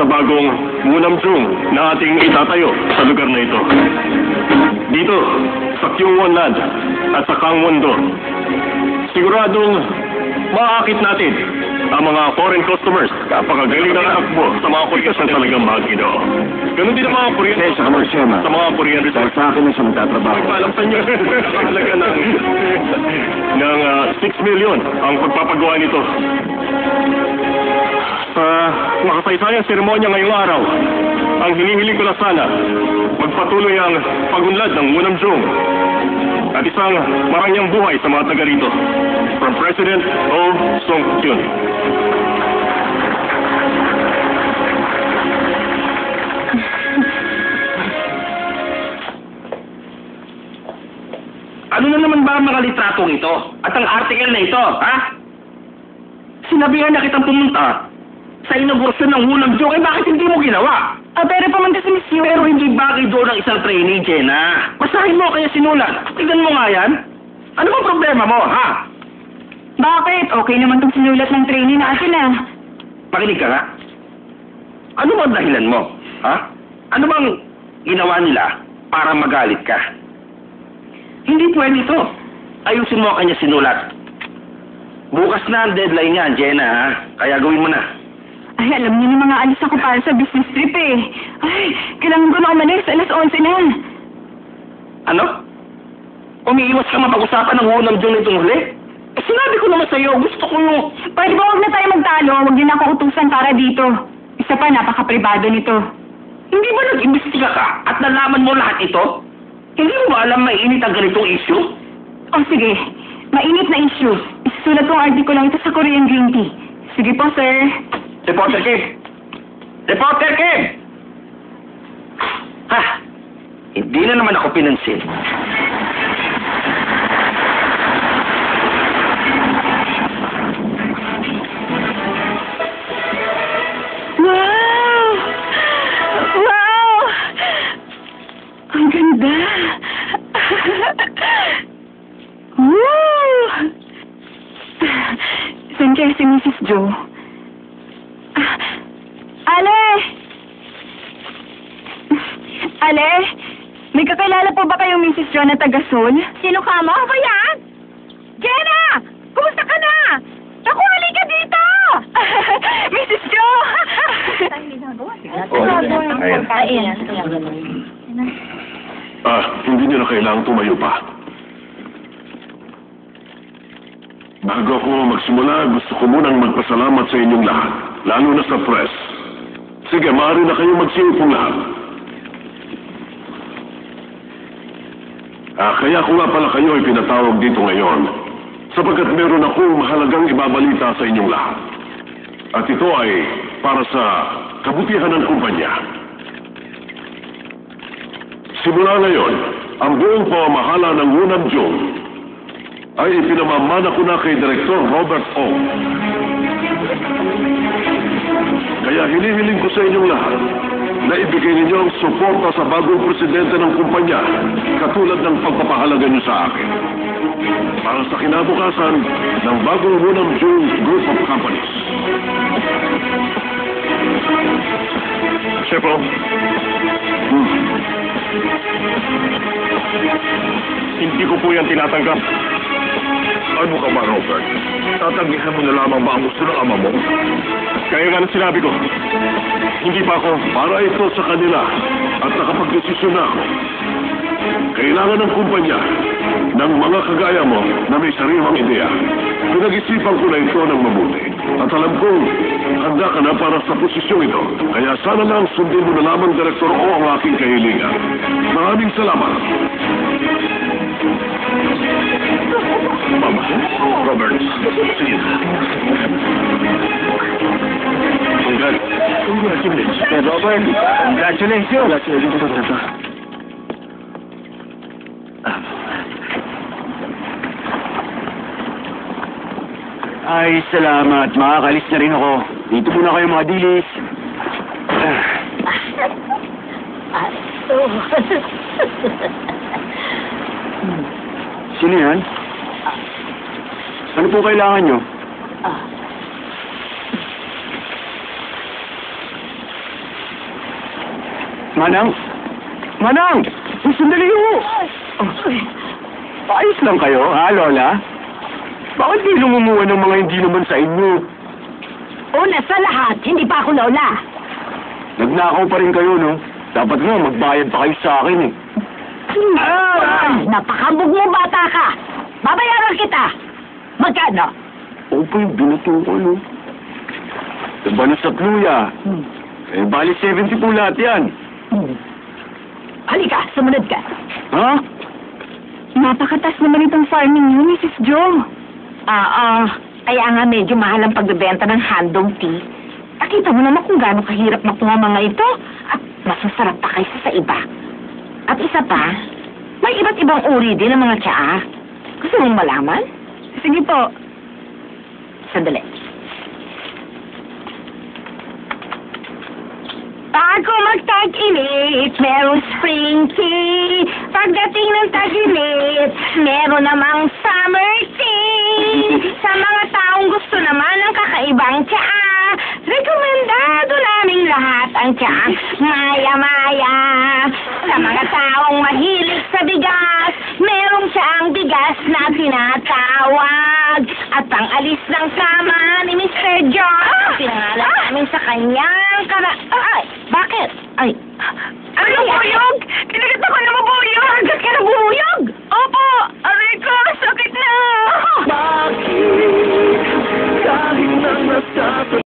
sa bagong Munamjung na ating itatayo sa lugar na ito. Dito, sa Kyungwon Land at sa Gangwon-do, siguradong maaakit natin ang mga foreign customers kapag galing ng takbo sa mga kurikas na talagang magido. Ganun din ang mga kuryente Sa Kamarsyama. sa mga kuryente Dahil sa akin na siya magtatrabaho. paalam sa inyo, talaga ng 6 million ang pagpapagawa nito. Sa makasaysayang seremonya ngayong araw, ang hinihiling ko na sana, magpatuloy ang pagunlad ng Munamjung at isang marangyang buhay sa mga taga rito. From President O. Song-kyun. Ano na naman ba ang mga litratong ito? At ang article na ito, ha? Sinabihan na kitang pumunta sa inaugurasyon ng Munamjung, eh bakit hindi mo ginawa? Pero pumunta si Miss Yu. Pero hindi bagay doon ang isang trainee, Jenna. Basahin mo kaya sinulat. Tignan mo nga yan. Ano bang problema mo, ha? Bakit? Okay naman itong sinulat ng trainee natin ah. Pakinig ka nga. Ano bang dahilan mo, ha? Ano bang ginawa nila para magalit ka? Hindi pwede ito. Ayusin mo ang kanya sinulat. Bukas na ang deadline niya, Jenna, ha? Kaya gawin mo na. Ay, alam niyo na mga alis ako para sa business trip eh. Ay, kailangan ko na umalis. Alas 11 na. Ano? Umiiwas ka mapag-usapan ng Munamjung nitong huli? Eh, sinabi ko naman sa'yo, gusto ko yung... Pwede ba huwag na tayo magtalo? Huwag niyo na ako utusan para dito. Isa pa, napaka-pribado nito. Hindi ba nag-imbestiga ka at nalaman mo lahat ito? Hindi mo ba alam mainit ang ganitong issue? O sige, mainit na issue. Isusulat kong artikulo ito sa Korean Green Tea. Sige po, sir. Reporter Kim! Reporter Kim! Ha? Hindi na naman ako pinansin. Wow! Wow! Ang ganda! Woo! Saan kaya si Mrs. Jo? Ale! Ale? May kakilala po ba kayong Mrs. Jo na taga-Seoul? Sino ka mo? Ako yan! Jenna! Kumusta ka na? Naku, halika dito! Mrs. Jo! Hindi nyo na kailangang tumayo pa. Bago ako magsimula, gusto ko munang magpasalamat sa inyong lahat, lalo na sa press. Sige, maaari na kayo magsiupong lahat. Kaya ko nga pala kayo ay pinatawag dito ngayon, sapagkat meron akong mahalagang ibabalita sa inyong lahat. At ito ay para sa kabutihan ng kumpanya. Simula ngayon, ang buong pamamahala ng Munamjung ay ipinamamana ko na kay Direktor Robert O. Kaya hinihiling ko sa inyong lahat na ibigay ninyo ang suporta sa bagong presidente ng kumpanya katulad ng pagpapahalaga niyo sa akin. Para sa kinabukasan ng bagong Munamjung Group of Companies. Sir Paul. Hindi ko po yan tinatanggap. Ano ka ba, Robert? Tatanggihan mo na lamang ba ang gusto ng ama mo? Kaya nga nang sinabi ko, hindi pa ako para ito sa kanila at nakapag-desisyon na ako. Kailangan ng kumpanya ng mga kagaya mo na may sariwang ideya. Pinag-isipan ko na ito ng mabuti. At alam kong handa ka na para sa posisyong ito. Kaya sana lang sundin mo na lamang, Direktor O, ang aking kahilingan. Maraming salamat. Mama, Robert, sige. Congratulations. Robert, congratulations. Ay, salamat. Makakalis na rin ako. Dito muna kayo mga dilis. Sino yan? Ano po kailangan nyo? Manang! Manang! Uy, sandali ho! Ayos lang kayo, ha, Lola? Bakit kayo lumumuha ng mga hindi naman sa inyo? Una sa lahat, hindi pa ako lola. Nagnakaw pa rin kayo, no? Dapat nga, magbayad pa kayo sa akin, eh. Napakambog mo, bata ka. Babayaran kita. Magkano? Oo pa yung binuto ko, no? Balos at luya. Eh, bali 70 po lahat yan. Halika, sumunod ka. Ha? Napakatas naman itong farming niyo, Mrs. Jo. Kaya nga medyo mahal ang pagbebenta ng handong tea. Nakita mo naman kung gaano kahirap makuha mga ito. At masasarap pa kaysa sa iba. At isa pa, may iba't ibang uri din ng mga tsaa. Gusto mong malaman? Sige po. Sandali. Bago magtag-init, merong spring tea. Pagdating ng tag-init, meron namang summer tea. Sa mga taong gusto naman ng kakaibang tsaa, rekomendado naming lahat ang tsaang maya-maya. Sa mga taong mahilig sa bigas, merong tsaang bigas na tinatawag. At pang-alis ng sama ni Mr. John, pinangalan namin sa kanyang Ay, bakit? Ay,